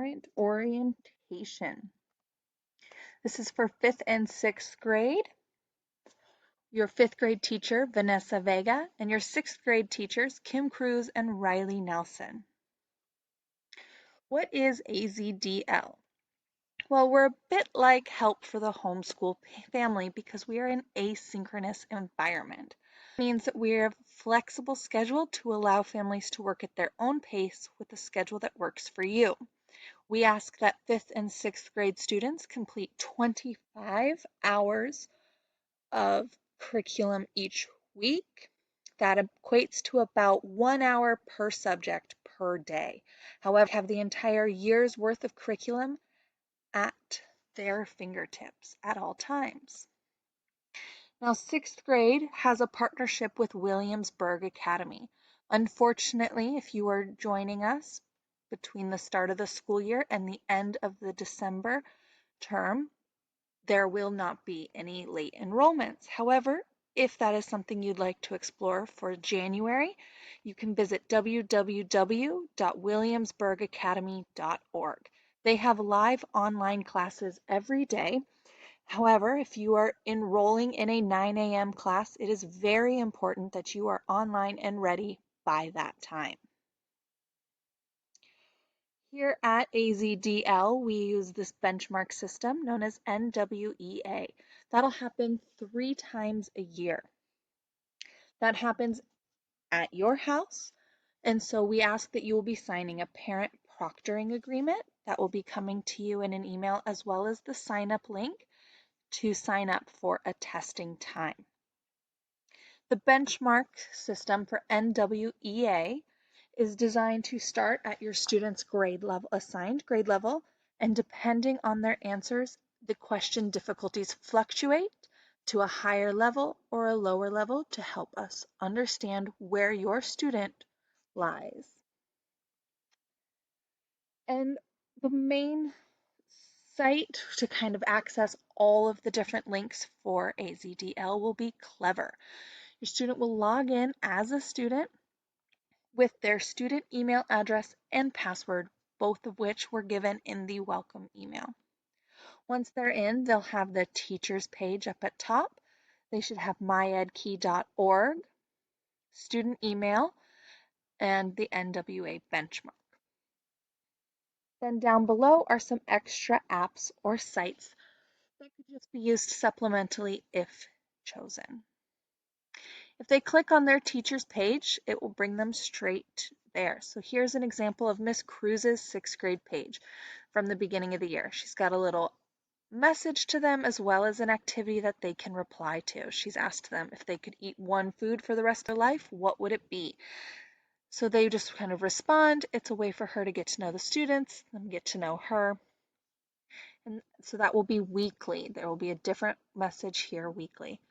Parent Orientation. This is for 5th and 6th grade. Your 5th grade teacher, Vanessa Vega, and your 6th grade teachers, Kim Cruz and Riley Nelson. What is AZDL? Well, we're a bit like Help for the Homeschool Family because we are an asynchronous environment. It means that we have a flexible schedule to allow families to work at their own pace with a schedule that works for you. We ask that 5th and 6th grade students complete 25 hours of curriculum each week. That equates to about 1 hour per subject per day. However, have the entire year's worth of curriculum at their fingertips at all times. Now, 6th grade has a partnership with Williamsburg Academy. Unfortunately, if you are joining us between the start of the school year and the end of the December term, there will not be any late enrollments. However, if that is something you'd like to explore for January, you can visit www.williamsburgacademy.org. They have live online classes every day. However, if you are enrolling in a 9 a.m. class, it is very important that you are online and ready by that time. Here at AZDL, we use this benchmark system known as NWEA. That'll happen 3 times a year. That happens at your house, and so we ask that you will be signing a parent proctoring agreement that will be coming to you in an email, as well as the sign-up link to sign up for a testing time. The benchmark system for NWEA is designed to start at your student's assigned grade level, and depending on their answers, the question difficulties fluctuate to a higher level or a lower level to help us understand where your student lies. And the main site to kind of access all of the different links for AZDL will be Clever. Your student will log in as a student with their student email address and password, both of which were given in the welcome email. Once they're in, they'll have the teachers page up at top. They should have myedkey.org, student email, and the NWEA benchmark. Then down below are some extra apps or sites that could just be used supplementally if chosen. If they click on their teacher's page, it will bring them straight there. So here's an example of Miss Cruz's 6th grade page from the beginning of the year. She's got a little message to them as well as an activity that they can reply to. She's asked them if they could eat one food for the rest of their life, what would it be? So they just kind of respond. It's a way for her to get to know the students and get to know her. And so that will be weekly. There will be a different message here weekly.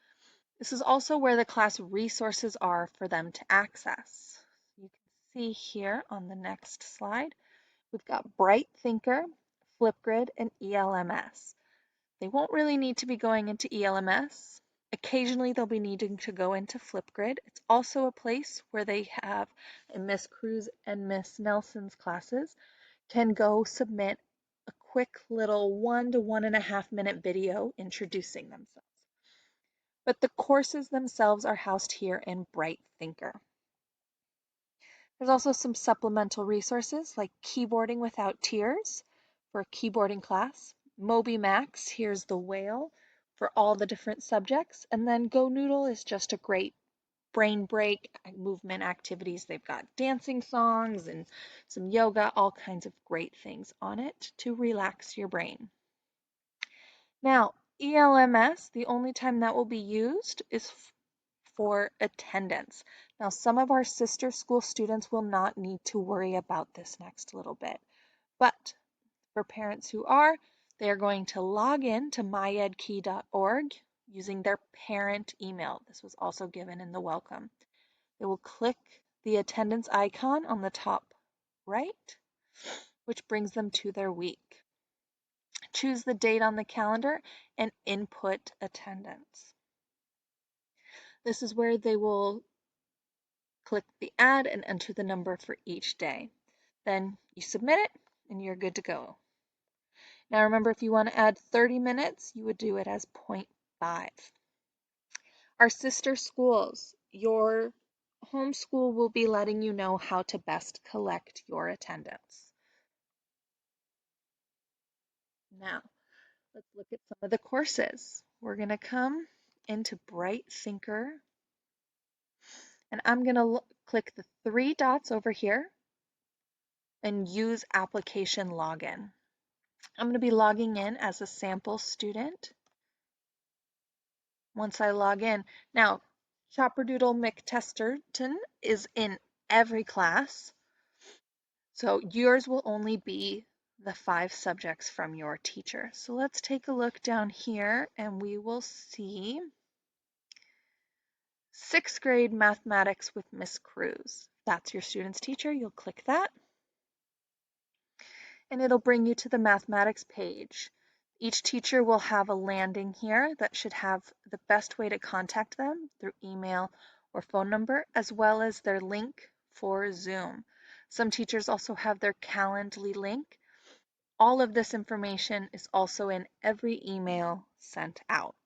This is also where the class resources are for them to access. You can see here on the next slide, we've got Bright Thinker, Flipgrid, and ELMS. They won't really need to be going into ELMS. Occasionally they'll be needing to go into Flipgrid. It's also a place where they have, in Miss Cruz and Miss Nelson's classes, can go submit a quick little 1 to 1.5 minute video introducing themselves. But the courses themselves are housed here in Bright Thinker. There's also some supplemental resources like Keyboarding Without Tears for a keyboarding class, Moby Max, here's the whale, for all the different subjects, and then Go Noodle is just a great brain break movement activities. They've got dancing songs and some yoga, all kinds of great things on it to relax your brain. Now, ELMS, the only time that will be used is for attendance. Now, some of our sister school students will not need to worry about this next little bit, but for parents who are, they are going to log in to myedkey.org using their parent email. This was also given in the welcome. They will click the attendance icon on the top right, which brings them to their week. Choose the date on the calendar and input attendance. This is where they will click the add and enter the number for each day. Then you submit it and you're good to go. Now remember, if you want to add 30 minutes, you would do it as 0.5. Our sister schools, your homeschool will be letting you know how to best collect your attendance. Now, let's look at some of the courses. We're going to come into Bright Thinker, and I'm going to click the 3 dots over here and use application login. I'm going to be logging in as a sample student. Once I log in, now Chopperdoodle McTesterton is in every class, so yours will only be the 5 subjects from your teacher. So let's take a look down here and we will see 6th grade mathematics with Miss Cruz. That's your student's teacher. You'll click that and it'll bring you to the mathematics page. Each teacher will have a landing here that should have the best way to contact them through email or phone number, as well as their link for Zoom. Some teachers also have their Calendly link. All of this information is also in every email sent out.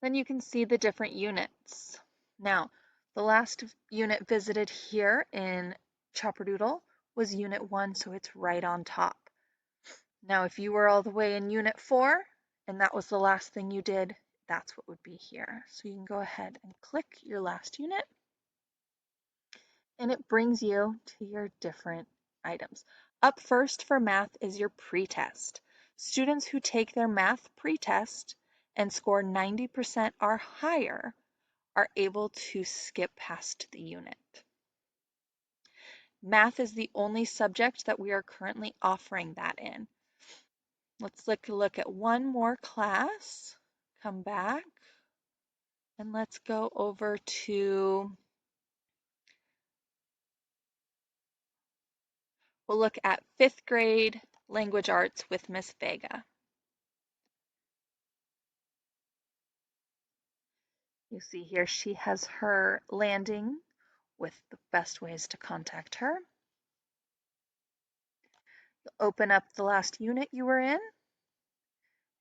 Then you can see the different units. Now, the last unit visited here in Chopperdoodle was Unit 1, so it's right on top. Now, if you were all the way in Unit 4 and that was the last thing you did, that's what would be here. So you can go ahead and click your last unit and it brings you to your different items. Up first for math is your pretest. Students who take their math pretest and score 90% or higher are able to skip past the unit. Math is the only subject that we are currently offering that in. Let's take a look at one more class. Come back and let's go over to, we'll look at 5th grade language arts with Miss Vega. You see here she has her landing with the best ways to contact her. You'll open up the last unit you were in,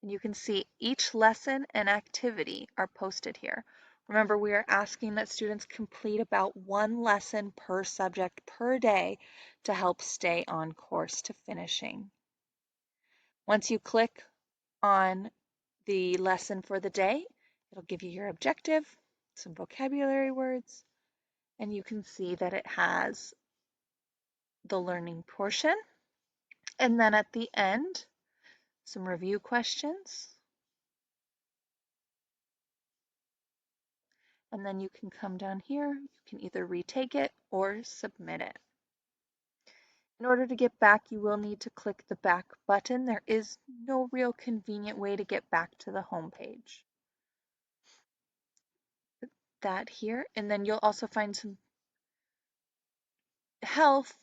and you can see each lesson and activity are posted here. Remember, we are asking that students complete about 1 lesson per subject per day to help stay on course to finishing. Once you click on the lesson for the day, it'll give you your objective, some vocabulary words, and you can see that it has the learning portion. And then at the end, some review questions. And then you can come down here, you can either retake it or submit it. In order to get back, you will need to click the back button. There is no real convenient way to get back to the home page. That here, and then you'll also find some health,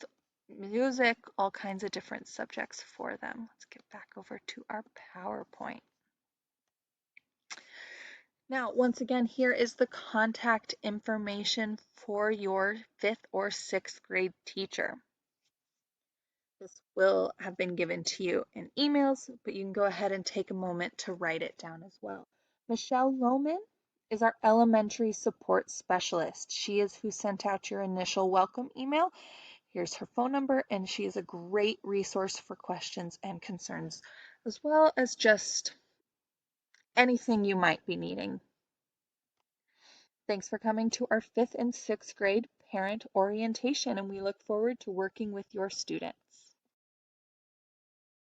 music, all kinds of different subjects for them. Let's get back over to our PowerPoint. Now, once again, here is the contact information for your 5th or 6th grade teacher. This will have been given to you in emails, but you can go ahead and take a moment to write it down as well. Michelle Lohman is our elementary support specialist. She is who sent out your initial welcome email. Here's her phone number, and she is a great resource for questions and concerns, as well as just anything you might be needing. Thanks for coming to our 5th and 6th grade parent orientation, and we look forward to working with your students.